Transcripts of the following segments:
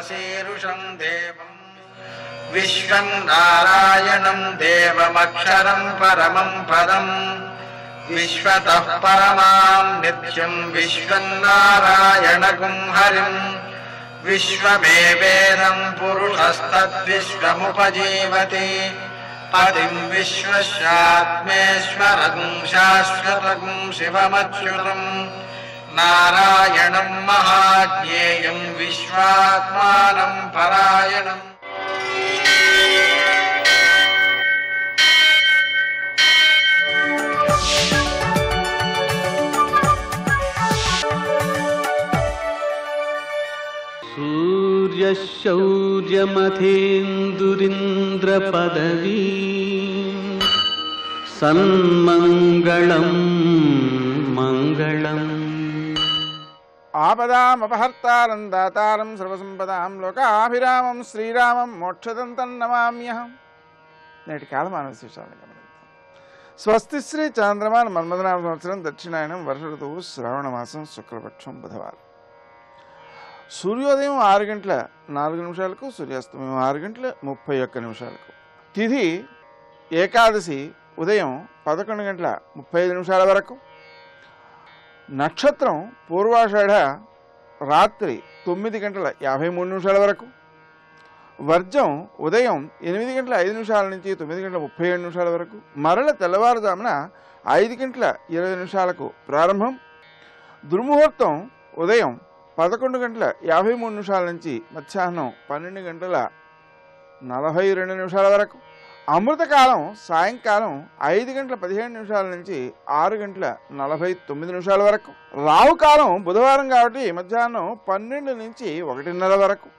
शीरुषं देवम् विश्वं नारायणं देवमक्षरं परमं पदम् विश्वतः परमां नित्यं विश्वं नारायणगुं हरिम् विश्वमेवेदं पुरुषस्तद्विश्वमुपजीवति पतिं विश्वस्यात्मेश्वरं शाश्वतं शिवमच्युतं नारायणं महाज्ञेयं विश्वात्मानं परायणम् सूर्यशौर्यमथेन्दुरिन्द्रपदवी सन्मङ्गलं मङ्गलम् आपदामपहर्तारं दातारं सर्वसंपदां लोकाभिरामं శ్రీరామం మోక్షదంతం నమామ్యహం. నేటి కాలమాన విశేషాలను గమనిద్దాం. స్వస్తి శ్రీ చాంద్రమాన మన్మథనామ సంవత్సరం దక్షిణాయనం వర్ష ఋతువు శ్రావణ మాసం శుక్లపక్షం బుధవారం. సూర్యోదయం 6:04 సూర్యాస్తమయం 6:31. తిథి ఏకాదశి ఉదయం 11:35 వరకు. నక్షత్రం పూర్వాషాఢ రాత్రి 9:53 వరకు. వర్జం ఉదయం 8:05 నుంచి 9:37 వరకు. మరల తెల్లవారుజామున 5:20 ప్రారంభం. దుర్ముహూర్తం ఉదయం 11:53 నుంచి మధ్యాహ్నం 12:42 వరకు. అమృతకాలం సాయంకాలం 5:15 నుంచి 6:49 వరకు. రావుకాలం బుధవారం కాబట్టి మధ్యాహ్నం 12 నుంచి 1:30 వరకు.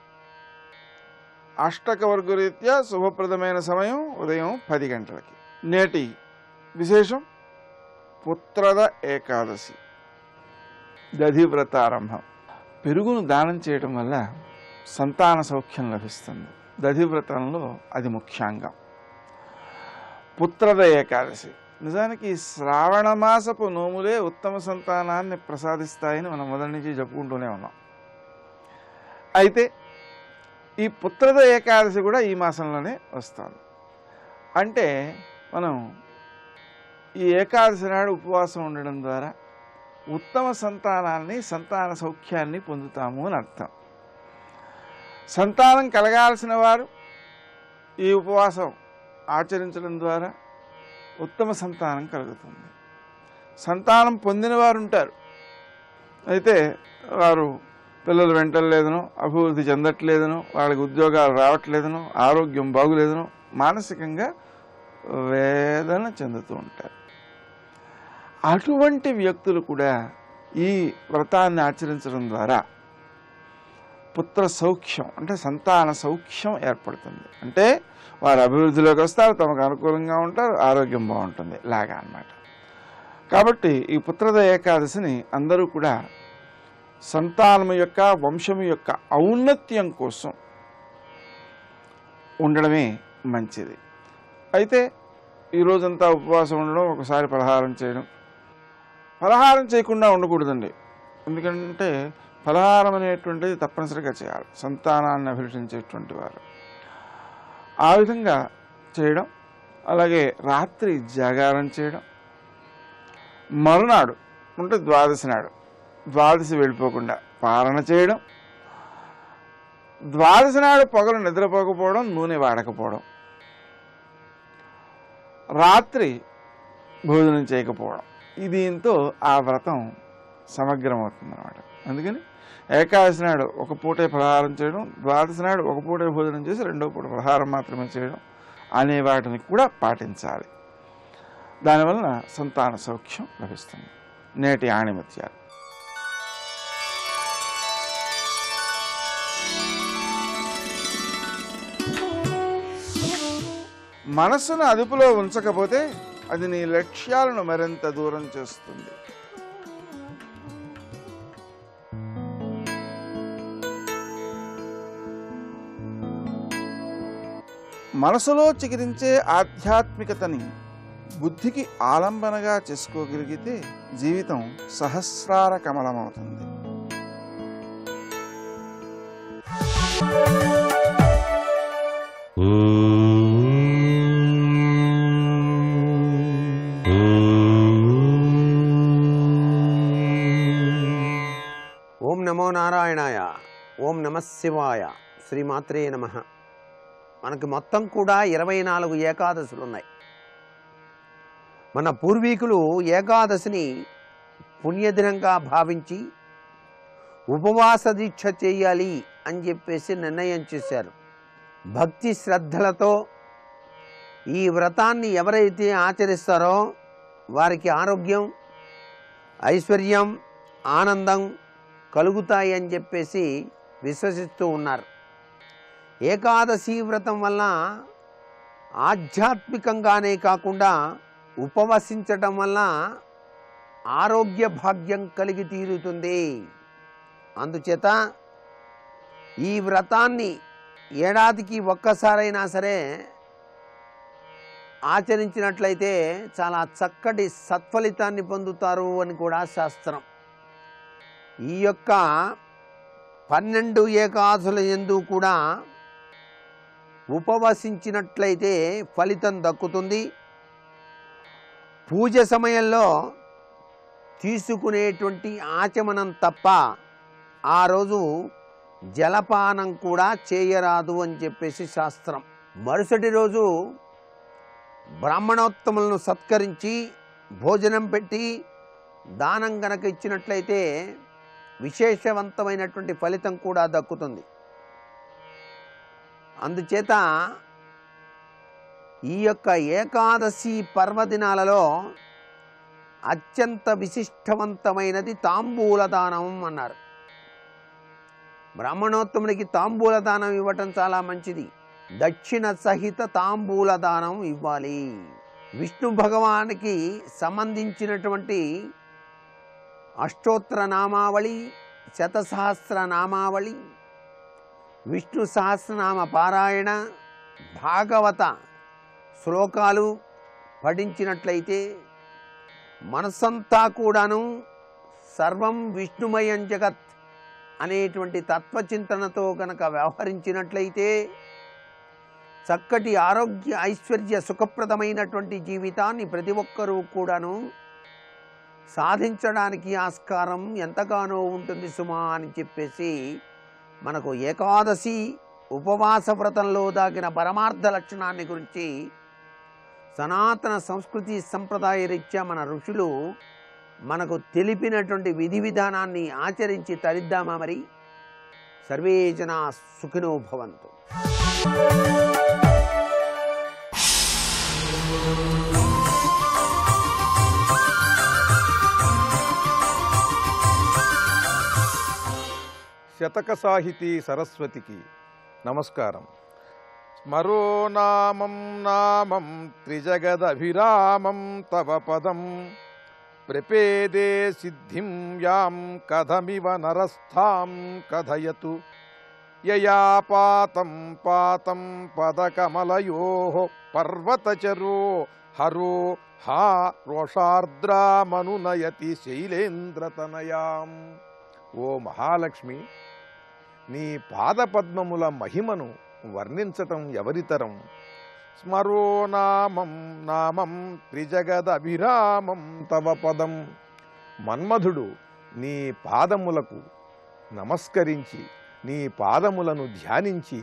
అష్టకవర్గరీత్యా శుభప్రదమైన సమయం ఉదయం 10 గంటలకి. నేటి విశేషం పుత్రద ఏకాదశి దధివ్రతారంభం. పెరుగును దానం చేయడం వల్ల సంతాన సౌఖ్యం లభిస్తుంది. దధివ్రతంలో అది ముఖ్యాంగం. పుత్రద ఏకాదశి నిజానికి శ్రావణ మాసపు నోములే ఉత్తమ సంతానాన్ని ప్రసాదిస్తాయని మనం మొదటి నుంచి చెప్పుకుంటూనే ఉన్నాం. అయితే ఈ పుత్రద ఏకాదశి కూడా ఈ మాసంలోనే వస్తుంది. అంటే మనం ఈ ఏకాదశి నాడు ఉపవాసం ఉండడం ద్వారా ఉత్తమ సంతానాన్ని సంతాన సౌఖ్యాన్ని పొందుతాము అని అర్థం. సంతానం కలగాల్సిన వారు ఈ ఉపవాసం ఆచరించడం ద్వారా ఉత్తమ సంతానం కలుగుతుంది. సంతానం పొందిన వారు ఉంటారు, అయితే వారు పిల్లలు వెంటలేదనో అభివృద్ధి చెందట్లేదనో వాళ్ళకి ఉద్యోగాలు రావట్లేదనో ఆరోగ్యం బాగులేదనో మానసికంగా వేదన చెందుతూ ఉంటారు. అటువంటి వ్యక్తులు కూడా ఈ వ్రతాన్ని ఆచరించడం ద్వారా పుత్ర సౌఖ్యం అంటే సంతాన సౌఖ్యం ఏర్పడుతుంది. అంటే వారు అభివృద్ధిలోకి వస్తారు, తమకు అనుకూలంగా ఉంటారు, ఆరోగ్యం బాగుంటుంది లాగా అన్నమాట. కాబట్టి ఈ పుత్రద ఏకాదశిని అందరూ కూడా సంతానం యొక్క వంశం యొక్క ఔన్నత్యం కోసం ఉండడమే మంచిది. అయితే ఈరోజంతా ఉపవాసం ఉండడం, ఒకసారి పలహారం చేయడం. పలహారం చేయకుండా ఉండకూడదండి. ఎందుకంటే పలహారం అనేటువంటిది తప్పనిసరిగా చేయాలి సంతానాన్ని అభిలషించేటువంటి వారు. ఆ విధంగా చేయడం, అలాగే రాత్రి జాగారం చేయడం, మరునాడు అంటే ద్వాదశి నాడు ద్వాదశి వెళ్ళిపోకుండా పారణ చేయడం, ద్వాదశి నాడు పొగలు నిద్రపోకపోవడం, నూనె వాడకపోవడం, రాత్రి భోజనం చేయకపోవడం, దీంతో ఆ వ్రతం సమగ్రమవుతుంది అన్నమాట. అందుకని ఏకాదశి నాడు ఒక పూటే పలహారం చేయడం, ద్వాదశి నాడు ఒక పూటే భోజనం చేసి రెండో పూట పలహారం మాత్రమే చేయడం అనే వాటిని కూడా పాటించాలి. దానివలన సంతాన సౌఖ్యం లభిస్తుంది. నేటి ఆణిముత్యాలు. మనస్సును అదుపులో ఉంచకపోతే అది నీ లక్ష్యాలను మరింత దూరం చేస్తుంది. మనసులో చికిరించే ఆధ్యాత్మికతని బుద్ధికి ఆలంబనగా చేసుకోగలిగితే జీవితం సహస్రార కమలమవుతుంది. ఓం నమో నారాయణాయ. ఓం నమ శివాయ. శ్రీమాత్రే నమ. మనకి మొత్తం కూడా 24 ఏకాదశులు ఉన్నాయి. మన పూర్వీకులు ఏకాదశిని పుణ్యదినంగా భావించి ఉపవాస దీక్ష చేయాలి అని చెప్పేసి నిర్ణయం చేశారు. భక్తి శ్రద్ధలతో ఈ వ్రతాన్ని ఎవరైతే ఆచరిస్తారో వారికి ఆరోగ్యం, ఐశ్వర్యం, ఆనందం కలుగుతాయి అని చెప్పేసి విశ్వసిస్తూ ఉన్నారు. ఏకాదశి వ్రతం వల్ల ఆధ్యాత్మికంగానే కాకుండా ఉపవసించటం వల్ల ఆరోగ్య భాగ్యం కలిగి తీరుతుంది. అందుచేత ఈ వ్రతాన్ని ఏడాదికి ఒక్కసారైనా సరే ఆచరించినట్లయితే చాలా చక్కటి సత్ఫలితాన్ని పొందుతారు అని కూడా శాస్త్రం. ఈ యొక్క 12 ఏకాదశుల యందు కూడా ఉపవసించినట్లయితే ఫలితం దక్కుతుంది. పూజ సమయంలో తీసుకునేటువంటి ఆచమనం తప్ప ఆ రోజు జలపానం కూడా చేయరాదు అని చెప్పేసి శాస్త్రం. మరుసటి రోజు బ్రాహ్మణోత్తములను సత్కరించి భోజనం పెట్టి దానం గనక ఇచ్చినట్లయితే విశేషవంతమైనటువంటి ఫలితం కూడా దక్కుతుంది. అందుచేత ఈ యొక్క ఏకాదశి పర్వదినాలలో అత్యంత విశిష్టవంతమైనది తాంబూల దానం అన్నారు. బ్రాహ్మణోత్తమునికి తాంబూల దానం ఇవ్వటం చాలా మంచిది. దక్షిణ సహిత తాంబూల దానం ఇవ్వాలి. విష్ణు భగవానికి సంబంధించినటువంటి అష్టోత్తర నామావళి, శతసహస్ర నామావళి, విష్ణు సహస్రనామ పారాయణ, భాగవత శ్లోకాలు పఠించినట్లయితే మనసంతా కూడాను సర్వం విష్ణుమయం జగత్ అనేటువంటి తత్వచింతనతో కనుక వ్యవహరించినట్లయితే చక్కటి ఆరోగ్య, ఐశ్వర్య, సుఖప్రదమైనటువంటి జీవితాన్ని ప్రతి ఒక్కరూ కూడాను సాధించడానికి ఆస్కారం ఎంతగానో ఉంటుంది సుమా అని చెప్పేసి మనకు ఏకాదశి ఉపవాస వ్రతంలో దాగిన పరమార్థ లక్షణాన్ని గురించి సనాతన సంస్కృతి సంప్రదాయ రీత్యా మన ఋషులు మనకు తెలిపినటువంటి విధి విధానాన్ని ఆచరించి తరిద్దామా మరి. సర్వే జనా సుఖినో భవంతు. శతక సాహితీ సరస్వతికి నమస్కారం. స్మరో నామం నామం త్రిజగదభిరామం తవ పదం ప్రపేదే సిద్ధిం యాం కథమివ నరస్థాం కథయతు యయా పాతం పాతం పదకమలయోః పర్వతచరో హరో హా రోషార్ద్రామనునయతి శైలేంద్రతనయాం. ఓ మహాలక్ష్మి, నీ పాదపద్మముల మహిమను వర్ణించటం ఎవరితరం? స్మరో నామం నామం త్రిజగదభిరామం తవ పదం. మన్మధుడు నీ పాదములకు నమస్కరించి నీ పాదములను ధ్యానించి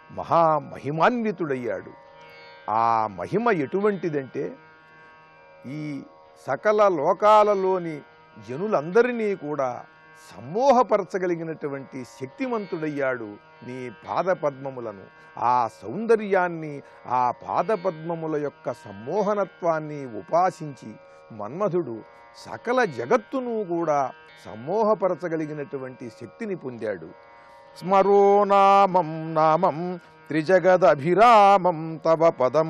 మహామహిమాన్వితుడయ్యాడు. ఆ మహిమ ఎటువంటిదంటే ఈ సకల లోకాలలోని జనులందరినీ కూడా సమ్మోహపరచగలిగినటువంటి శక్తిమంతుడయ్యాడు నీ పాదపద్మములను. ఆ సౌందర్యాన్ని, ఆ పాదపద్మముల యొక్క సమ్మోహనత్వాన్ని ఉపాసించి మన్మధుడు సకల జగత్తును కూడా సమ్మోహపరచగలిగినటువంటి శక్తిని పొందాడు. స్మరో నామం నామం త్రిజగదభిరామం తవ పదం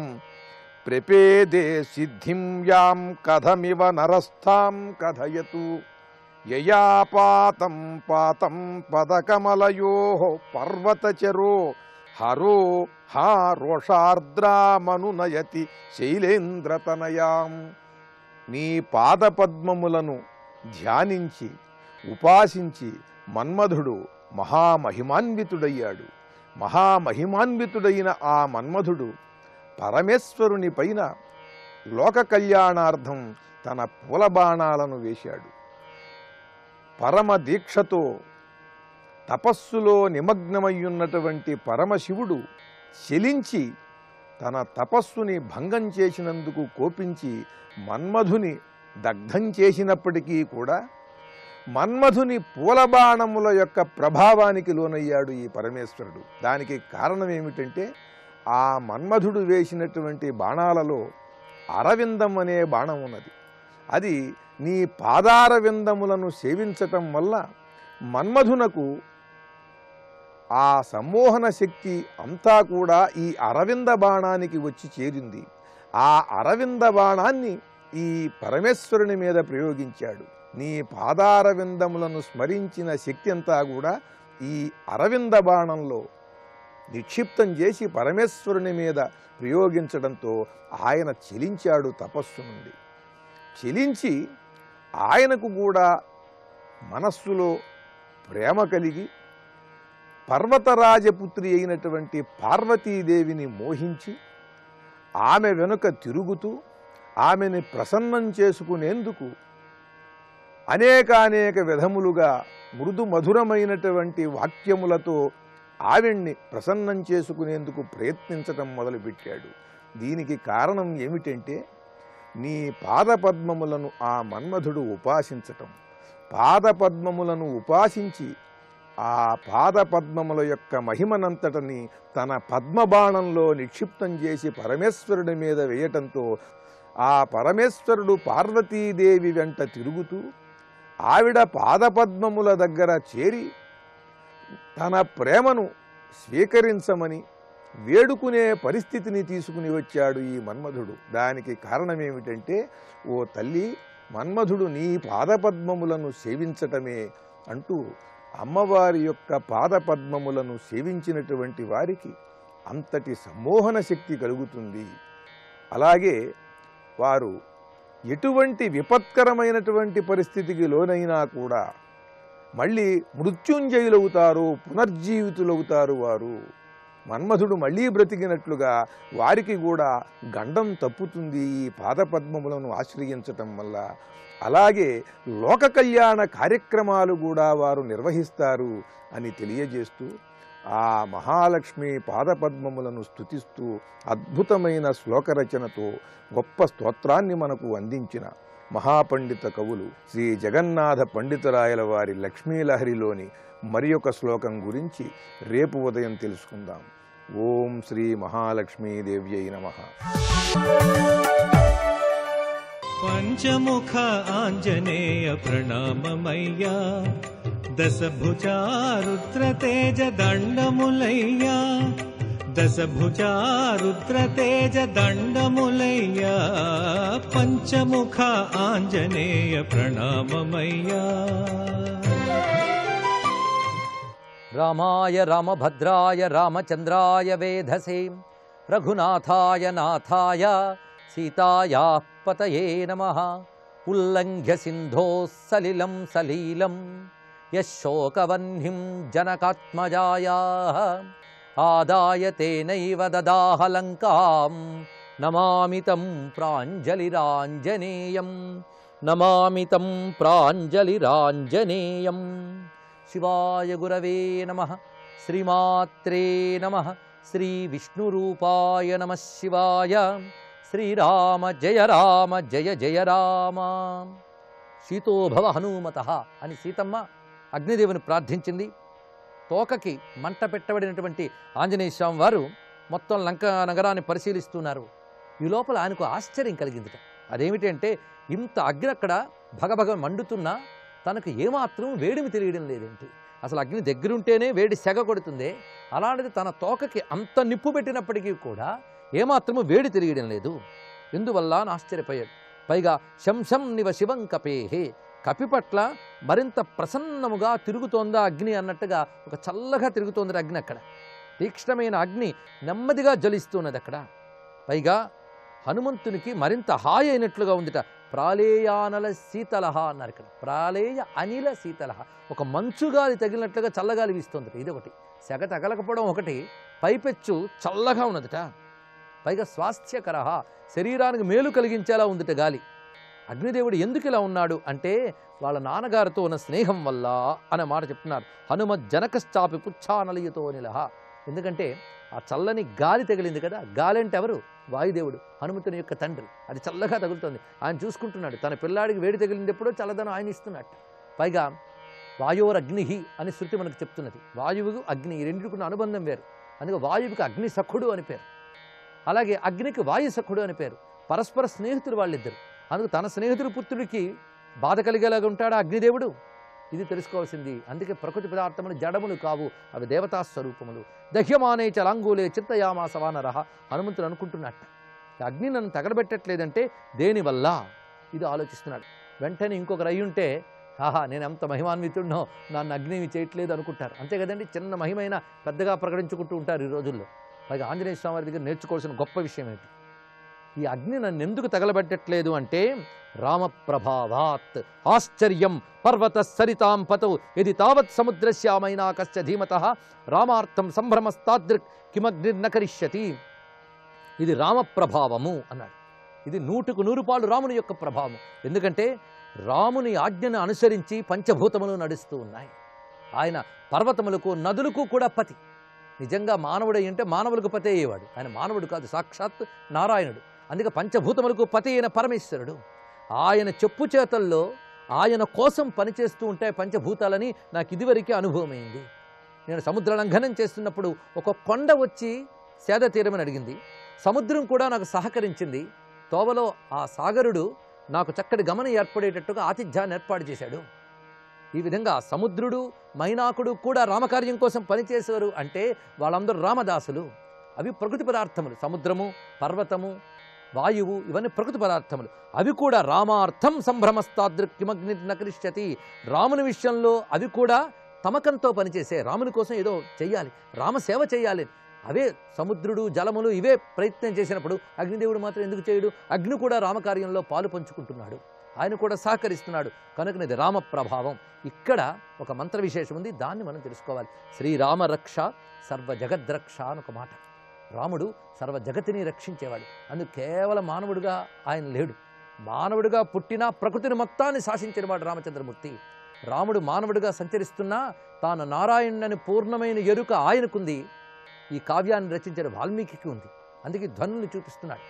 ప్రపేదే సిద్ధిం యాం కథమివ నరస్థాం కథయతు యయా పాతం పాతం పదకమలయోః పర్వతచరో హరో హా రోషార్ద్రామనునయతి శైలేంద్రతనయాం. నీ పాదపద్మములను ధ్యానించి ఉపాసించి మన్మధుడు మహామహిమాన్వితుడయ్యాడు. మహామహిమాన్వితుడైన ఆ మన్మధుడు పరమేశ్వరుని పైన లోక కళ్యాణార్థం తన పూలబాణాలను వేశాడు. పరమ దీక్షతో తపస్సులో నిమగ్నమయ్యున్నటువంటి పరమశివుడు చెలించి తన తపస్సుని భంగం చేసినందుకు కోపించి మన్మధుని దగ్ధం చేసినప్పటికీ కూడా మన్మధుని పూలబాణముల యొక్క ప్రభావానికి లోనయ్యాడు ఈ పరమేశ్వరుడు. దానికి కారణం ఏమిటంటే ఆ మన్మధుడు వేసినటువంటి బాణాలలో అరవిందం అనే బాణం ఉన్నది. అది నీ పాదారవిందములను సేవించటం వల్ల మన్మధునకు ఆ సమ్మోహన శక్తి అంతా కూడా ఈ అరవింద బాణానికి వచ్చి చేరింది. ఆ అరవింద బాణాన్ని ఈ పరమేశ్వరుని మీద ప్రయోగించాడు. నీ పాదారవిందములను స్మరించిన శక్తి అంతా కూడా ఈ అరవింద బాణంలో నిక్షిప్తం చేసి పరమేశ్వరుని మీద ప్రయోగించడంతో ఆయన చెలించాడు తపస్సు నుండి. చెలించి ఆయనకు కూడా మనస్సులో ప్రేమ కలిగి పర్వతరాజపుత్రి అయినటువంటి పార్వతీదేవిని మోహించి ఆమె వెనుక తిరుగుతూ ఆమెని ప్రసన్నం చేసుకునేందుకు అనేక విధములుగా మృదు మధురమైనటువంటి వాక్యములతో ఆవిడ్ని ప్రసన్నం చేసుకునేందుకు ప్రయత్నించటం మొదలుపెట్టాడు. దీనికి కారణం ఏమిటంటే నీ పాదపద్మములను ఆ మన్మధుడు ఉపాసించటం. పాదపద్మములను ఉపాసించి ఆ పాదపద్మముల యొక్క మహిమనంతటని తన పద్మబాణంలో నిక్షిప్తం చేసి పరమేశ్వరుడి మీద వేయటంతో ఆ పరమేశ్వరుడు పార్వతీదేవి వెంట తిరుగుతూ ఆవిడ పాదపద్మముల దగ్గర చేరి తన ప్రేమను స్వీకరించమని వేడుకునే పరిస్థితిని తీసుకుని వచ్చాడు ఈ మన్మధుడు. దానికి కారణమేమిటంటే, ఓ తల్లి, మన్మధుడు నీ పాదపద్మములను సేవించటమే అంటూ అమ్మవారి యొక్క పాదపద్మములను సేవించినటువంటి వారికి అంతటి సమ్మోహన శక్తి కలుగుతుంది. అలాగే వారు ఎటువంటి విపత్కరమైనటువంటి పరిస్థితికి లోనైనా కూడా మళ్ళీ మృత్యుంజయులవుతారు, పునర్జీవితులవుతారు. వారు మన్మధుడు మళ్ళీ బ్రతికినట్లుగా వారికి కూడా గండం తప్పుతుంది ఈ పాదపద్మములను ఆశ్రయించటం వల్ల. అలాగే లోక కళ్యాణ కార్యక్రమాలు కూడా వారు నిర్వహిస్తారు అని తెలియజేస్తూ ఆ మహాలక్ష్మి పాదపద్మములను స్తుతిస్తూ అద్భుతమైన శ్లోకరచనతో గొప్ప స్తోత్రాన్ని మనకు అందించిన మహాపండిత కవులు శ్రీ జగన్నాథ పండితురాయల వారి లక్ష్మీలహరిలోని మరి ఒక శ్లోకం గురించి రేపు ఉదయం తెలుసుకుందాం. ఓం శ్రీ మహాలక్ష్మీదేవ్యై నమః. పంచముఖ ఆంజనేయ ప్రణామమయ్యా, దశభుజా రుద్ర తేజ దండములయ్యా, దశభుజా రుద్ర తేజ దండములయ్యా, పంచముఖ ఆంజనేయ ప్రణామమయ్యా. రామాయ రామభద్రాయ రామచంద్రాయ వేధసే, రఘునాథాయ నాథాయ సీతాయా పతయే నమః. ఉల్లంఘ్య సింధోః సలిలం సలీలం యశోకవహ్నిం జనకాత్మజాయాః ఆదాయ తేనైవ దదాహ లంకాం. నమామి తం ప్రాంజలిరాంజనేయం, నమామి తం ప్రాంజలిరాంజనేయం. శివాయ గురవే నమః. శ్రీమాత్రే నమః. శ్రీ విష్ణురూపాయ నమః శివాయ. శ్రీరామ జయ రామ జయ జయ రామ. శీతోభవ హనుమతః అని సీతమ్మ అగ్నిదేవుని ప్రార్థించింది. తోకకి మంట పెట్టబడినటువంటి ఆంజనేయ స్వామి వారు మొత్తం లంకా నగరాన్ని పరిశీలిస్తున్నారు. ఈ లోపల ఆయనకు ఆశ్చర్యం కలిగిందిట. అదేమిటంటే, ఇంత అగ్ని అక్కడ భగభగ మండుతున్నా తనకు ఏమాత్రం వేడిమి తెలియడం లేదేంటి? అసలు అగ్ని దగ్గరుంటేనే వేడి సెగ కొడుతుంది, అలాంటిది తన తోకకి అంత నిప్పు పెట్టినప్పటికీ కూడా ఏమాత్రము వేడి తెలియడం లేదు. ఎందువల్ల అని ఆశ్చర్యపోయాడు. పైగా శంశం నివ శివం కపేహే, కపి పట్ల మరింత ప్రసన్నముగా తిరుగుతోందా అగ్ని అన్నట్టుగా ఒక చల్లగా తిరుగుతోంది అగ్ని. అక్కడ తీక్ష్ణమైన అగ్ని నెమ్మదిగా జ్వలిస్తున్నది అక్కడ. పైగా హనుమంతునికి మరింత హాయి అయినట్లుగా ఉందిట. ప్రాళేయానల శీతలహ అన్నారు ఇక్కడ. ప్రాళేయ అనిల శీతలహ, ఒక మంచుగాలి తగిలినట్లుగా చల్లగాలి వీస్తుంది. ఇదొకటి సెగ తగలకపోవడం ఒకటి, పైపెచ్చు చల్లగా ఉన్నదట, పైగా స్వాస్థ్యకర, శరీరానికి మేలు కలిగించేలా ఉందిట గాలి. అగ్నిదేవుడు ఎందుకు ఇలా ఉన్నాడు అంటే వాళ్ళ నాన్నగారితో ఉన్న స్నేహం వల్ల అనే మాట చెప్తున్నారు. హనుమత్ జనకశ్చాపి పుచ్ఛానలయతో నిలహ. ఎందుకంటే ఆ చల్లని గాలి తగిలింది కదా, గాలి అంటే ఎవరు? వాయుదేవుడు, హనుమంతుని యొక్క తండ్రి. అది చల్లగా తగులుతుంది, ఆయన చూసుకుంటున్నాడు. తన పిల్లాడికి వేడి తగిలింది ఎప్పుడో చల్లదనం ఆయన ఇస్తున్నట్టు. పైగా వాయోరగ్నిహి అని శృతి మనకు చెప్తున్నది. వాయువుకు అగ్ని ఈ రెండింటికున్న అనుబంధం వేరు. అందుకే వాయువుకి అగ్ని సఖుడు అని పేరు, అలాగే అగ్నికి వాయు సఖుడు అని పేరు. పరస్పర స్నేహితులు వాళ్ళిద్దరు. అందుకు తన స్నేహితుడి పుత్రుడికి బాధ కలిగేలాగా ఉంటాడా అగ్నిదేవుడు? ఇది తెలుసుకోవాల్సింది. అందుకే ప్రకృతి పదార్థములు జడములు కావు, అవి దేవతా స్వరూపములు. దహ్యమానే చలాంగూలే చింతయామాసవానరహ. హనుమంతుడు అనుకుంటున్నట్ట, అగ్ని నన్ను తగలబెట్టట్లేదంటే దేనివల్ల? ఇది ఆలోచిస్తున్నాడు. వెంటనే ఇంకొకరు అయ్యుంటే, ఆహా నేను ఎంత మహిమాన్వితుడినో, నన్ను అగ్ని చేయట్లేదు అనుకుంటారు. అంతే కదండి, చిన్న మహిమైనా పెద్దగా ప్రకటించుకుంటూ ఉంటారు ఈ రోజుల్లో. పైగా ఆంజనేయ స్వామి వారి దగ్గర నేర్చుకోవాల్సిన గొప్ప విషయం ఏంటి? ఈ అగ్ని నన్ను ఎందుకు తగలబెట్టట్లేదు అంటే రామప్రభావాత్ ఆశ్చర్యం పర్వత సరితాం పతౌ ఇది తావత్ సముద్రశ్యామైనా కశ్చ ధీమతః రామార్థం సంభ్రమస్తాదృక్ కిమగ్నిర్న కరిష్యతి. ఇది రామప్రభావము అన్నాడు. ఇది 100% రాముని యొక్క ప్రభావం. ఎందుకంటే రాముని ఆజ్ఞను అనుసరించి పంచభూతములు నడుస్తూ ఉన్నాయి. ఆయన పర్వతములకు నదులకు కూడా పతి. నిజంగా మానవుడు అంటే మానవులకు పతి అయ్యేవాడు. ఆయన మానవుడు కాదు, సాక్షాత్ నారాయణుడు. అందుకే పంచభూతములకు పతి అయిన పరమేశ్వరుడు. ఆయన చెప్పు చేతల్లో ఆయన కోసం పనిచేస్తూ ఉంటాయి పంచభూతాలని నాకు ఇదివరకే అనుభవమైంది. నేను సముద్ర లంఘనం చేస్తున్నప్పుడు ఒక కొండ వచ్చి సేద తీరమని అడిగింది. సముద్రం కూడా నాకు సహకరించింది. తోవలో ఆ సాగరుడు నాకు చక్కటి గమనం ఏర్పడేటట్టుగా ఆతిథ్యాన్ని ఏర్పాటు చేశాడు. ఈ విధంగా సముద్రుడు మైనాకుడు కూడా రామకార్యం కోసం పనిచేసేవారు. అంటే వాళ్ళందరూ రామదాసులు. అవి ప్రకృతి పదార్థములు. సముద్రము, పర్వతము, వాయువు ఇవన్నీ ప్రకృతి పదార్థములు. అవి కూడా రామార్థం సంభ్రమస్తాదృక్కిమగ్నిర్న కరిష్యతి. రాముని విషయంలో అవి కూడా తమకంతో పనిచేసే, రాముని కోసం ఏదో చెయ్యాలి, రామసేవ చేయాలి. అవే సముద్రుడు, జలములు ఇవే ప్రయత్నం చేసినప్పుడు అగ్నిదేవుడు మాత్రం ఎందుకు చేయడు? అగ్ని కూడా రామకార్యంలో పాలు పంచుకుంటున్నాడు, ఆయన కూడా సహకరిస్తున్నాడు. కనుక ఇది రామ ప్రభావం. ఇక్కడ ఒక మంత్ర విశేషం ఉంది, దాన్ని మనం తెలుసుకోవాలి. శ్రీరామ రక్ష సర్వ జగద్రక్ష అని ఒక మాట. రాముడు సర్వ జగతిని రక్షించేవాడు. అందుకు కేవలం మానవుడిగా ఆయన లేడు. మానవుడిగా పుట్టినా ప్రకృతిని మొత్తాన్ని శాసించినవాడు రామచంద్రమూర్తి. రాముడు మానవుడిగా సంచరిస్తున్నా తాను నారాయణుని పూర్ణమైన ఎరుక ఆయనకుంది. ఈ కావ్యాన్ని రచించిన వాల్మీకి ఉంది. అందుకే ధ్వనులు చూపిస్తున్నాడు.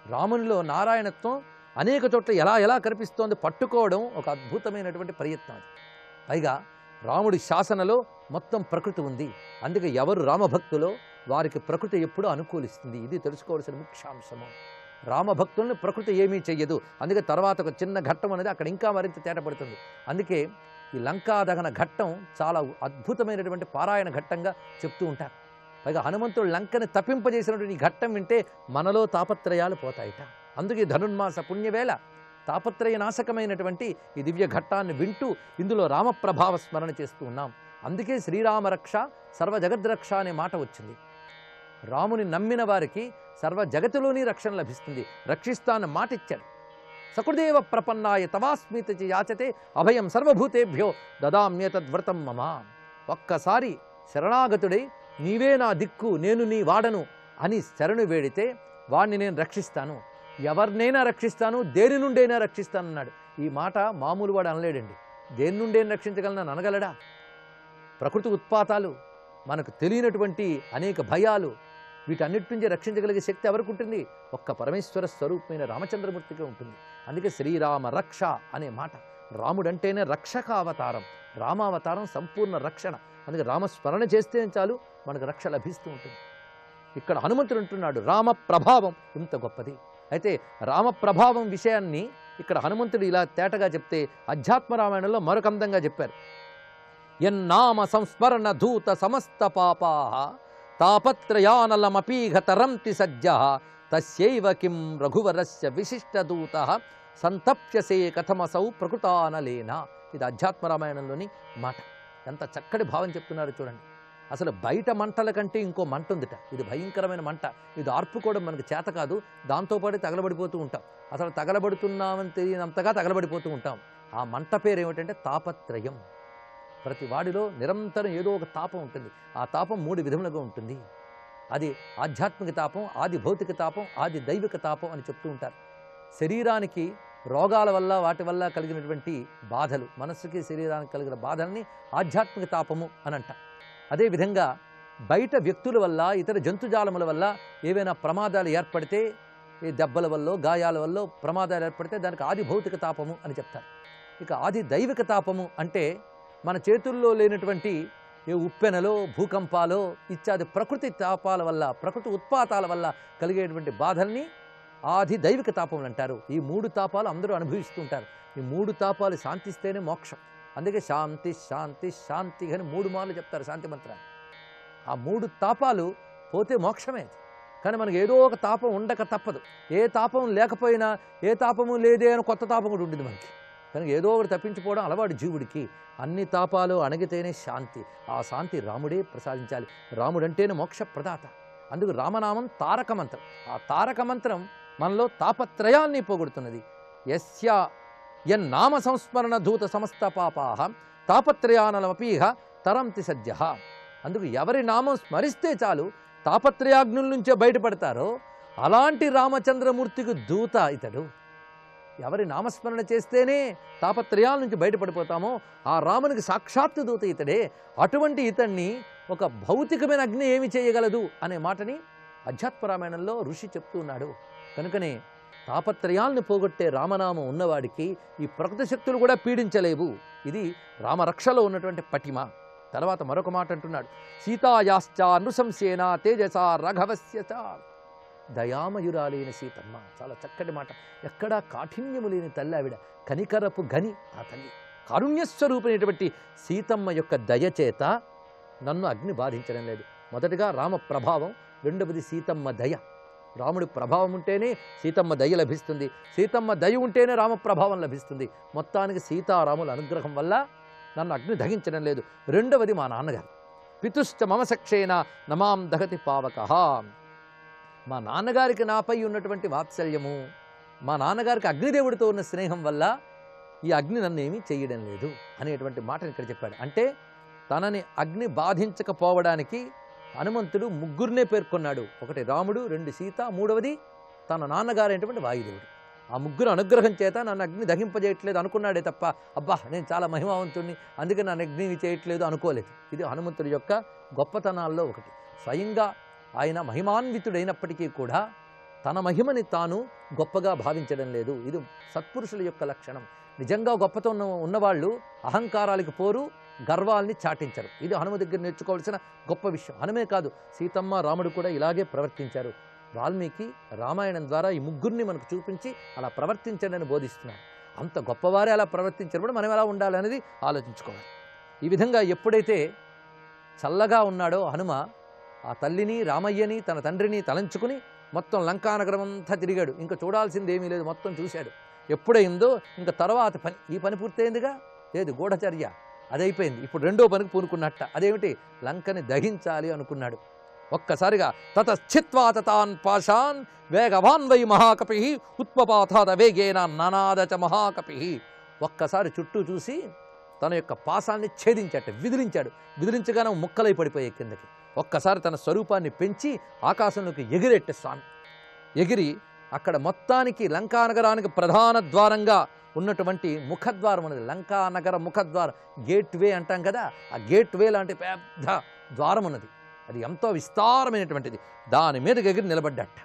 రామునిలో నారాయణత్వం అనేక చోట్ల ఎలా ఎలా కనిపిస్తోంది, పట్టుకోవడం ఒక అద్భుతమైనటువంటి ప్రయత్నం. పైగా రాముడి శాసనలో మొత్తం ప్రకృతి ఉంది. అందుకే ఎవరు రామభక్తులో వారికి ప్రకృతి ఎప్పుడూ అనుకూలిస్తుంది. ఇది తెలుసుకోవాల్సిన ముఖ్యాంశము. రామభక్తుల్ని ప్రకృతి ఏమీ చెయ్యదు. అందుకే తర్వాత ఒక చిన్న ఘట్టం అనేది అక్కడ ఇంకా మరింత తేటపడుతుంది. అందుకే ఈ లంకా దహన ఘట్టం చాలా అద్భుతమైనటువంటి పారాయణ ఘట్టంగా చెప్తూ ఉంటారు. పైగా హనుమంతుడు లంకని తప్పింపజేసినటువంటి ఈ ఘట్టం వింటే మనలో తాపత్రయాలు పోతాయిట. అందుకే ధనుర్మాస పుణ్యవేళ తాపత్రయ నాశకమైనటువంటి ఈ దివ్య ఘట్టాన్ని వింటూ ఇందులో రామప్రభావ స్మరణ చేస్తూ ఉన్నాం. అందుకే శ్రీరామ రక్ష సర్వ జగద్రక్ష అనే మాట వచ్చింది. రాముని నమ్మిన వారికి సర్వ జగతిలోని రక్షణ లభిస్తుంది, రక్షిస్తాన్న మాట ఇచ్చాడు. సకృదేవ ప్రపన్నాయ తవాస్మిత యాచతే అభయం సర్వభూతేభ్యో దదామ్యేతద్వ్రతం మమ. ఒక్కసారి శరణాగతుడై నీవే నా దిక్కు, నేను నీ వాడను అని శరణు వేడితే వాడిని నేను రక్షిస్తాను, ఎవరినైనా రక్షిస్తాను, దేని నుండైనా రక్షిస్తానన్నాడు. ఈ మాట మామూలు వాడు అనలేడండి. దేని నుండైనా రక్షించగలనని అనగలడా? ప్రకృతి ఉత్పాతాలు, మనకు తెలియనటువంటి అనేక భయాలు, వీటన్నిటి నుంచి రక్షించగలిగే శక్తి ఎవరికి ఉంటుంది? ఒక్క పరమేశ్వర స్వరూపమైన రామచంద్రమూర్తికే ఉంటుంది. అందుకే శ్రీరామ రక్ష అనే మాట. రాముడంటేనే రక్షక అవతారం, రామావతారం సంపూర్ణ రక్షణ. అందుకే రామస్మరణ చేస్తే చాలు మనకు రక్ష లభిస్తూ ఉంటుంది. ఇక్కడ హనుమంతుడు అంటున్నాడు రామ ప్రభావం ఇంత గొప్పది. అయితే రామ ప్రభావం విషయాన్ని ఇక్కడ హనుమంతుడు ఇలా తేటగా చెప్తే అధ్యాత్మ రామాయణంలో మరొక అందంగా చెప్పారు. యన్నామ సంస్మరణ ధూత సమస్త పాపా తాపత్రయానలమపీఘతరంతి సజ్జః తస్యైవ కిం రఘువరస్య విశిష్టదూత సంతప్యసే కథమసౌ ప్రకృతానలేన. ఇది అధ్యాత్మ రామాయణంలోని మాట. ఎంత చక్కటి భావం చెప్తున్నారు చూడండి. అసలు బయట మంటల కంటే ఇంకో మంట ఉందిట. ఇది భయంకరమైన మంట. ఇది ఆర్పుకోవడం మనకు చేత కాదు, దాంతోపాటు తగలబడిపోతూ ఉంటాం. అసలు తగలబడుతున్నామని తెలియనంతగా తగలబడిపోతూ ఉంటాం. ఆ మంట పేరు ఏమిటంటే తాపత్రయం. ప్రతి వాడిలో నిరంతరం ఏదో ఒక తాపం ఉంటుంది. ఆ తాపం 3 విధములుగా ఉంటుంది. అది ఆధ్యాత్మిక తాపం, ఆది భౌతిక తాపం, ఆది దైవిక తాపం అని చెప్తూ ఉంటారు. శరీరానికి రోగాల వల్ల వాటి వల్ల కలిగినటువంటి బాధలు, మనస్సుకి శరీరానికి కలిగిన బాధల్ని ఆధ్యాత్మిక తాపము అని అంట. అదేవిధంగా బయట వ్యక్తుల వల్ల, ఇతర జంతుజాలముల వల్ల ఏవైనా ప్రమాదాలు ఏర్పడితే, ఈ దెబ్బల వల్ల, గాయాల వల్ల ప్రమాదాలు ఏర్పడితే దానికి ఆది భౌతిక తాపము అని చెప్తారు. ఇక ఆది దైవిక తాపము అంటే మన చేతుల్లో లేనటువంటి ఏ ఉప్పెనలో, భూకంపాలో ఇత్యాది ప్రకృతి తాపాల వల్ల, ప్రకృతి ఉత్పాతాల వల్ల కలిగేటువంటి బాధల్ని ఆది దైవిక తాపములు అంటారు. ఈ 3 తాపాలు అందరూ అనుభవిస్తూ ఉంటారు. ఈ 3 తాపాలు శాంతిస్తేనే మోక్షం. అందుకే శాంతి శాంతి శాంతి అని 3 మార్లు చెప్తారు శాంతి మంత్రాన్ని. ఆ 3 తాపాలు పోతే మోక్షమే. కానీ మనకు ఏదో ఒక తాపం ఉండక తప్పదు. ఏ తాపం లేకపోయినా ఏ తాపము లేదే అని కొత్త తాపం కూడా ఉంటుంది మనకి. కనుక ఏదో ఒకటి తప్పించిపోవడం అలవాటు జీవుడికి. అన్ని తాపాలు అణగితేనే శాంతి. ఆ శాంతి రాముడే ప్రసాదించాలి. రాముడంటేనే మోక్ష ప్రదాత. అందుకు రామనామం తారక మంత్రం. ఆ తారక మంత్రం మనలో తాపత్రయాల్ని పోగొడుతున్నది. యస్య యన్నామ సంస్మరణ ధూత సమస్త పాపాహ తాపత్రయానలమపీహ తరంతి సద్య. అందుకు ఎవరి నామం స్మరిస్తే చాలు తాపత్రయాగ్నుల నుంచే బయటపడతారో అలాంటి రామచంద్రమూర్తికి దూత ఇతడు. ఎవరి నామస్మరణ చేస్తేనే తాపత్రయాల నుంచి బయటపడిపోతామో ఆ రామునికి సాక్షాత్తు దూత ఇతడే. అటువంటి ఇతన్ని ఒక భౌతికమైన అగ్ని ఏమి చేయగలదు అనే మాటని అధ్యాత్మరామాయణంలో ఋషి చెప్తూ ఉన్నాడు. కనుకనే తాపత్రయాలను పోగొట్టే రామనామం ఉన్నవాడికి ఈ ప్రకృతి శక్తులు కూడా పీడించలేవు. ఇది రామరక్షలో ఉన్నటువంటి పటిమ. తర్వాత మరొక మాట అంటున్నాడు, సీతాయాశ్చ నృశంసేన తేజసా రఘవస్య చ. దయామయురాలైన సీతమ్మ. చాలా చక్కటి మాట. ఎక్కడా కాఠిన్యము లేని తల్లి ఆవిడ. కనికరపు గని ఆ తల్లి. కారుణ్యస్వరూపమైనటువంటి సీతమ్మ యొక్క దయచేత నన్ను అగ్ని బాధించడం లేదు. మొదటిగా రామ ప్రభావం, రెండవది సీతమ్మ దయ. రాముడి ప్రభావం ఉంటేనే సీతమ్మ దయ లభిస్తుంది. సీతమ్మ దయ ఉంటేనే రామ ప్రభావం లభిస్తుంది. మొత్తానికి సీతారాముల అనుగ్రహం వల్ల నన్ను అగ్ని దహించడం లేదు. రెండవది మా నాన్నగారు. పితుశ్చ మమ సక్షేన నమాం దహతి పావకః. మా నాన్నగారికి నాపై ఉన్నటువంటి వాత్సల్యము, మా నాన్నగారికి అగ్నిదేవుడితో ఉన్న స్నేహం వల్ల ఈ అగ్ని నన్ను ఏమీ చేయడం లేదు అనేటువంటి మాటను ఇక్కడ చెప్పాడు. అంటే తనని అగ్ని బాధించకపోవడానికి హనుమంతుడు 3 పేర్కొన్నాడు. ఒకటి రాముడు, 2 సీత, 3వది తన నాన్నగారైనటువంటి వాయుదేవుడు. ఆ 3 అనుగ్రహం చేత నన్ను అగ్ని దహింపజేయట్లేదు అనుకున్నాడే తప్ప, అబ్బా నేను చాలా మహిమవంతుణ్ణి అందుకే నన్ను అగ్ని చేయట్లేదు అనుకోలేదు. ఇది హనుమంతుడి యొక్క గొప్పతనాల్లో ఒకటి. స్వయంగా ఆయన మహిమాన్వితుడైనప్పటికీ కూడా తన మహిమని తాను గొప్పగా భావించడం లేదు. ఇది సత్పురుషుల యొక్క లక్షణం. నిజంగా గొప్పతనం ఉన్నవాళ్ళు అహంకారాలకు పోరు, గర్వాల్ని చాటించరు. ఇది హనుమ దగ్గర నేర్చుకోవాల్సిన గొప్ప విషయం. హనుమే కాదు, సీతమ్మ, రాముడు కూడా ఇలాగే ప్రవర్తించారు. వాల్మీకి రామాయణం ద్వారా ఈ 3 మనకు చూపించి అలా ప్రవర్తించడని బోధిస్తున్నారు. అంత గొప్పవారే అలా ప్రవర్తించినప్పుడు మనం ఎలా ఉండాలనేది ఆలోచించుకోవాలి. ఈ విధంగా ఎప్పుడైతే చల్లగా ఉన్నాడో హనుమ, ఆ తల్లిని, రామయ్యని, తన తండ్రిని తలంచుకుని మొత్తం లంకానగరం అంతా తిరిగాడు. ఇంకా చూడాల్సింది ఏమీ లేదు, మొత్తం చూశాడు. ఎప్పుడైందో ఇంకా తర్వాత పని, ఈ పని పూర్తయిందిగా, లేదు గూఢచర్య అదైపోయింది. ఇప్పుడు రెండో పనికి పూనుకున్నట్ట. అదేమిటి? లంకని దహించాలి అనుకున్నాడు. ఒక్కసారిగా తతశ్చిత్వా తతాన్ పాశాన్ వేగవాన్ వై మహాకపి ఉత్పపాతాద వేగేన ననాదచ మహాకపి. ఒక్కసారి చుట్టూ చూసి తన యొక్క పాశాన్ని ఛేదించాట, విదిలించాడు. విదిలించగానే ముక్కలై పడిపోయే కిందకి. ఒక్కసారి తన స్వరూపాన్ని పెంచి ఆకాశంలోకి ఎగిరెట్టే స్వామి. ఎగిరి అక్కడ మొత్తానికి లంకానగరానికి ప్రధాన ద్వారంగా ఉన్నటువంటి ముఖద్వారం ఉన్నది. లంకానగర ముఖద్వారం, గేట్వే అంటాం కదా, ఆ గేట్వే లాంటి పెద్ద ద్వారం ఉన్నది. అది ఎంతో విస్తారమైనటువంటిది. దాని మీదకి ఎగిరి నిలబడ్డట.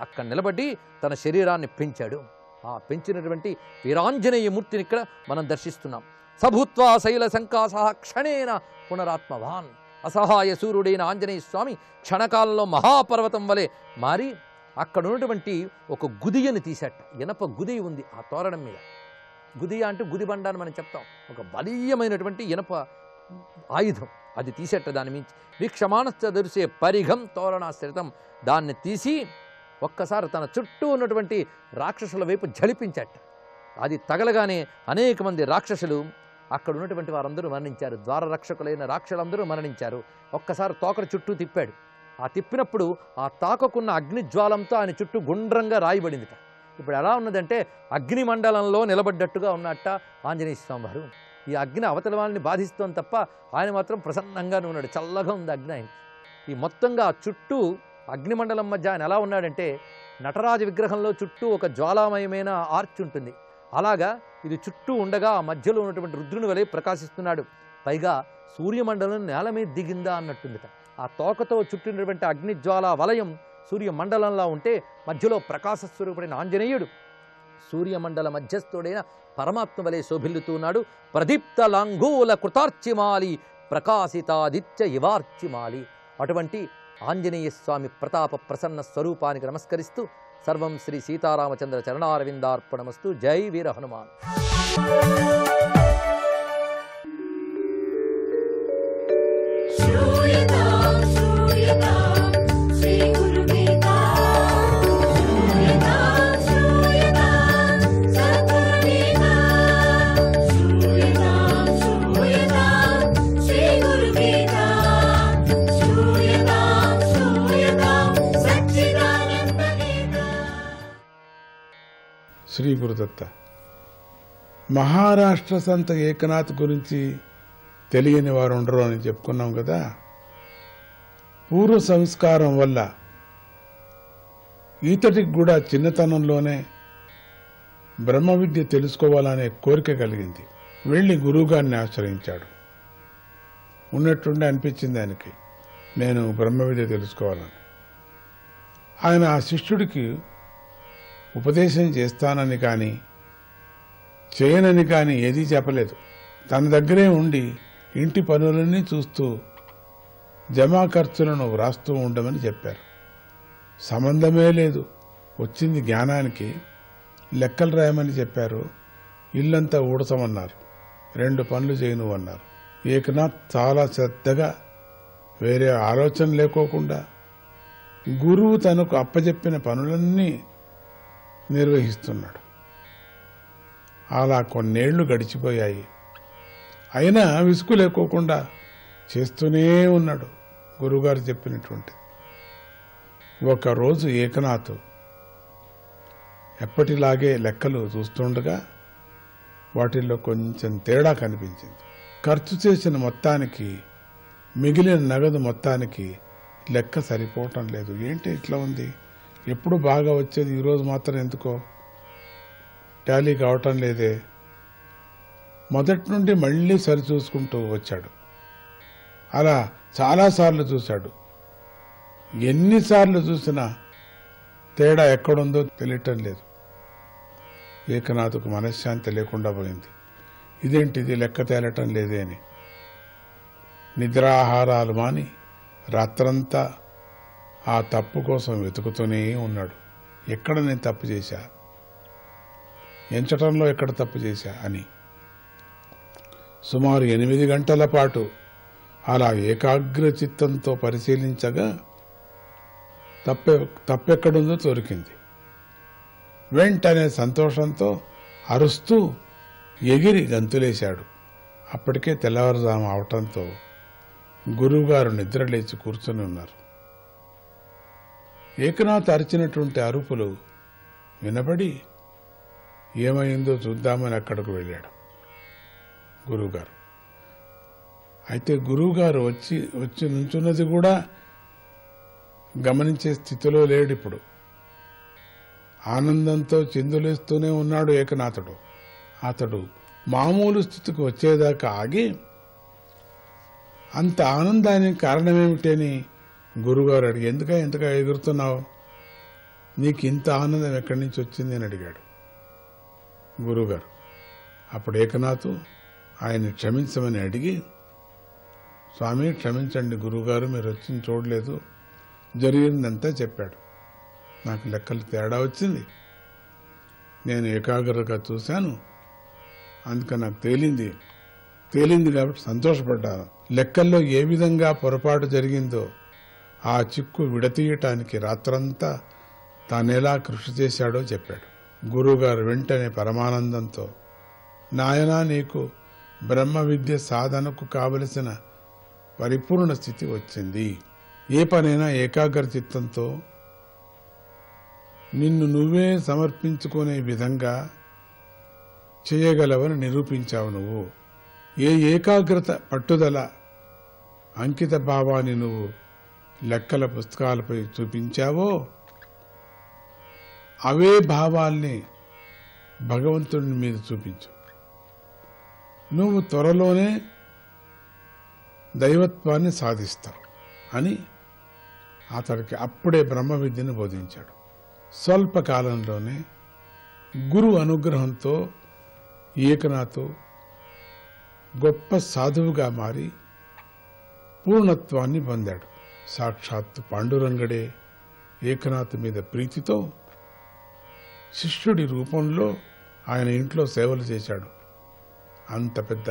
అక్కడ నిలబడి తన శరీరాన్ని పెంచాడు. ఆ పెంచినటువంటి వీరాంజనేయ మూర్తిని ఇక్కడ మనం దర్శిస్తున్నాం. సభూత్వా శైల సంకాసః క్షణేన పునరాత్మవాన్. అసహాయ సూర్యుడైన ఆంజనేయ స్వామి క్షణకాలంలో మహాపర్వతం వలె మారి అక్కడ ఉన్నటువంటి ఒక గుదియని తీసేట. ఇనప గుది ఉంది ఆ తోరణం మీద. గుదియ అంటే గుదిబండ అని మనం చెప్తాం. ఒక బలీయమైనటువంటి ఇనప ఆయుధం అది తీసేట. దాని మించి వీక్షమానశ్చ దృశ్యే పరిఘం తోరణాశ్రితం. దాన్ని తీసి ఒక్కసారి తన చుట్టూ ఉన్నటువంటి రాక్షసుల వైపు జలిపించట. అది తగలగానే అనేక మంది రాక్షసులు, అక్కడ ఉన్నటువంటి వారందరూ మరణించారు. ద్వారరక్షకులైన రాక్షసులందరూ మరణించారు. ఒక్కసారి తోకడు చుట్టూ తిప్పాడు. ఆ తిప్పినప్పుడు ఆ తాకకున్న అగ్నిజ్వాలంతో ఆయన చుట్టూ గుండ్రంగా రాయబడిందిట. ఇప్పుడు ఎలా ఉన్నదంటే అగ్నిమండలంలో నిలబడ్డట్టుగా ఉన్నట్ట ఆంజనేయ స్వామి వారు. ఈ అగ్ని అవతల వాళ్ళని బాధిస్తోంది తప్ప ఆయన మాత్రం ప్రసన్నంగానే ఉన్నాడు. చల్లగా ఉంది అగ్ని ఆయన. ఈ మొత్తంగా చుట్టూ అగ్నిమండలం మధ్య ఆయన ఎలా ఉన్నాడంటే, నటరాజ విగ్రహంలో చుట్టూ ఒక జ్వాలామయమైన ఆర్చ్ ఉంటుంది, అలాగా ఇది చుట్టూ ఉండగా ఆ మధ్యలో ఉన్నటువంటి రుద్రుని వలె ప్రకాశిస్తున్నాడు. పైగా సూర్యమండలం నేల మీద దిగిందా అన్నట్టుందిట. ఆ తోకతో చుట్టినటువంటి అగ్నిజ్వాల వలయం సూర్యమండలంలా ఉంటే మధ్యలో ప్రకాశస్వరూపుడైన ఆంజనేయుడు సూర్యమండల మధ్యస్థుడైన పరమాత్మ వలె శోభిల్లుతూ ఉన్నాడు. ప్రదీప్త లాంగూల కృతార్చిమాలి ప్రకాశితాదిత్య ఇవార్చిమాలి. అటువంటి ఆంజనేయ స్వామి ప్రతాప ప్రసన్న స్వరూపానికి నమస్కరిస్తూ సర్వం శ్రీ సీతారామచంద్ర చరణారవిందార్పణమస్తు. జై వీర హనుమాన్. శ్రీ గురుదత్త. మహారాష్ట్ర సంత ఏకనాథ్ గురించి తెలియని వారు ఉండరు అని చెప్పుకున్నాం కదా. పూర్వ సంస్కారం వల్ల ఈతటికి కూడా చిన్నతనంలోనే బ్రహ్మ విద్య తెలుసుకోవాలనే కోరిక కలిగింది. వెళ్ళి గురువుగారిని ఆశ్రయించాడు. ఉన్నట్టుండి అనిపించింది ఆయనకి, నేను బ్రహ్మ విద్య తెలుసుకోవాలని. ఆయన ఆ శిష్యుడికి ఉపదేశం చేస్తానని కానీ చేయనని కానీ ఏదీ చెప్పలేదు. తన దగ్గరే ఉండి ఇంటి పనులన్నీ చూస్తూ జమా ఖర్చులను వ్రాస్తూ ఉండమని చెప్పారు. సంబంధమే లేదు, వచ్చింది జ్ఞానానికి. లెక్కలు రాయమని చెప్పారు. ఇల్లంతా ఊడసమన్నారు. 2 పనులు చేయను అన్నారు. ఏకనాథ్ చాలా శ్రద్ధగా, వేరే ఆలోచన లేకోకుండా గురువు తనకు అప్పచెప్పిన పనులన్నీ నిర్వహిస్తున్నాడు. అలా కొన్నేళ్లు గడిచిపోయాయి. అయినా విసుగు లేకోకుండా చేస్తూనే ఉన్నాడు గురువుగారు చెప్పినటువంటి. ఒకరోజు ఏకనాథ్ ఎప్పటిలాగే లెక్కలు చూస్తుండగా వాటిల్లో కొంచెం తేడా కనిపించింది. ఖర్చు చేసిన మొత్తానికి మిగిలిన నగదు మొత్తానికి లెక్క సరిపోవటం లేదు. ఏంటి ఇట్లా ఉంది? ఎప్పుడు బాగా వచ్చేది, ఈరోజు మాత్రం ఎందుకో టాలీ కావటం లేదే. మొదటి నుండి మళ్ళీ సరిచూసుకుంటూ వచ్చాడు. అలా చాలాసార్లు చూశాడు. ఎన్నిసార్లు చూసినా తేడా ఎక్కడుందో తెలియటం లేదు. ఏకనాథుకు మనశ్శాంతి లేకుండా పోయింది. ఇదేంటిది లెక్క తేలటం లేదే అని నిద్రాహారాలు మాని రాత్రంతా ఆ తప్పు కోసం వెతుకుతూనే ఉన్నాడు. ఎక్కడ నేను తప్పు చేశా, ఎంచటంలో ఎక్కడ తప్పు చేశా అని. సుమారు 8 గంటల పాటు అలా ఏకాగ్ర చిత్తంతో పరిశీలించగా తప్పెక్కడుందో దొరికింది. వెంటనే సంతోషంతో అరుస్తూ ఎగిరి గంతులేశాడు. అప్పటికే తెల్లవారుజాము అవటంతో గురువుగారు నిద్రలేచి కూర్చొని ఉన్నారు. ఏకనాథ్ అరిచినటువంటి అరుపులు వినబడి ఏమైందో చూద్దామని అక్కడికి వెళ్ళాడు గురువుగారు. అయితే గురువుగారు వచ్చి నుంచున్నది కూడా గమనించే స్థితిలో లేడు ఇప్పుడు. ఆనందంతో చిందులేస్తూనే ఉన్నాడు ఏకనాథుడు. అతడు మామూలు స్థితికి వచ్చేదాకా ఆగి, అంత ఆనందానికి కారణమేమిటని గురువుగారు అడిగి, ఎందుక ఎగురుతున్నావు, నీకు ఇంత ఆనందం ఎక్కడి నుంచి వచ్చింది అని అడిగాడు గురువుగారు. అప్పుడు ఏకనాథు ఆయన్ని క్షమించమని అడిగి, స్వామి క్షమించండి గురువుగారు, మీరు వచ్చింది చూడలేదు, జరిగిందంతా చెప్పాడు. నాకు లెక్కలు తేడా వచ్చింది, నేను ఏకాగ్రతగా చూశాను, అందుకని నాకు తేలింది కాబట్టి సంతోషపడ్డాను. లెక్కల్లో ఏ విధంగా పొరపాటు జరిగిందో ఆ చిక్కు విడతీయటానికి రాత్రంతా తానెలా కృషి చేశాడో చెప్పాడు. గురువుగారు వెంటనే పరమానందంతో, నాయనా నీకు బ్రహ్మ విద్య సాధనకు కావలసిన పరిపూర్ణ స్థితి వచ్చింది. ఏ పనైనా ఏకాగ్ర చిత్తంతో నిన్ను నువ్వే సమర్పించుకునే విధంగా చేయగలవని నిరూపించావు నువ్వు. ఏ ఏకాగ్రత, పట్టుదల, అంకిత భావాన్ని నువ్వు లెక్కల పుస్తకాలపై చూపించావో అవే భావాల్ని భగవంతుడి మీద చూపించు. నువ్వు త్వరలోనే దైవత్వాన్ని సాధిస్తావు అని అతడికి అప్పుడే బ్రహ్మ విద్యను బోధించాడు. స్వల్పకాలంలోనే గురు అనుగ్రహంతో ఏకనాథు గొప్ప సాధువుగా మారి పూర్ణత్వాన్ని పొందాడు. సాక్షాత్తు పాండురంగడే ఏకనాథ్ మీద ప్రీతితో శిష్యుడి రూపంలో ఆయన ఇంట్లో సేవలు చేశాడు. అంత పెద్ద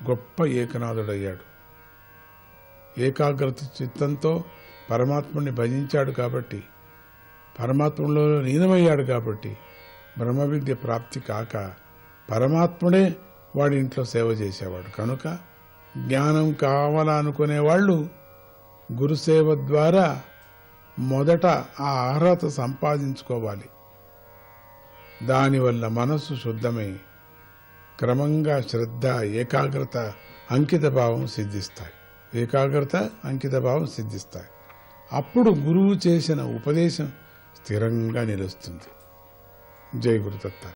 గొప్ప ఏకనాథుడయ్యాడు. ఏకాగ్రత చిత్తంతో పరమాత్ముని భజించాడు కాబట్టి, పరమాత్మలో లీనమయ్యాడు కాబట్టి బ్రహ్మ విద్య ప్రాప్తి కాక పరమాత్ముడే వాడి ఇంట్లో సేవ చేసేవాడు. కనుక జ్ఞానం కావాలనుకునే వాళ్ళు గురుసేవ ద్వారా మొదట ఆ అర్హత సంపాదించుకోవాలి. దానివల్ల మనస్సు శుద్ధమై క్రమంగా శ్రద్ధ, ఏకాగ్రత, అంకిత భావం సిద్ధిస్తాయి. ఏకాగ్రత, అంకిత భావం సిద్ధిస్తాయి. అప్పుడు గురువు చేసిన ఉపదేశం స్థిరంగా నిలుస్తుంది. జై గురుదత్త.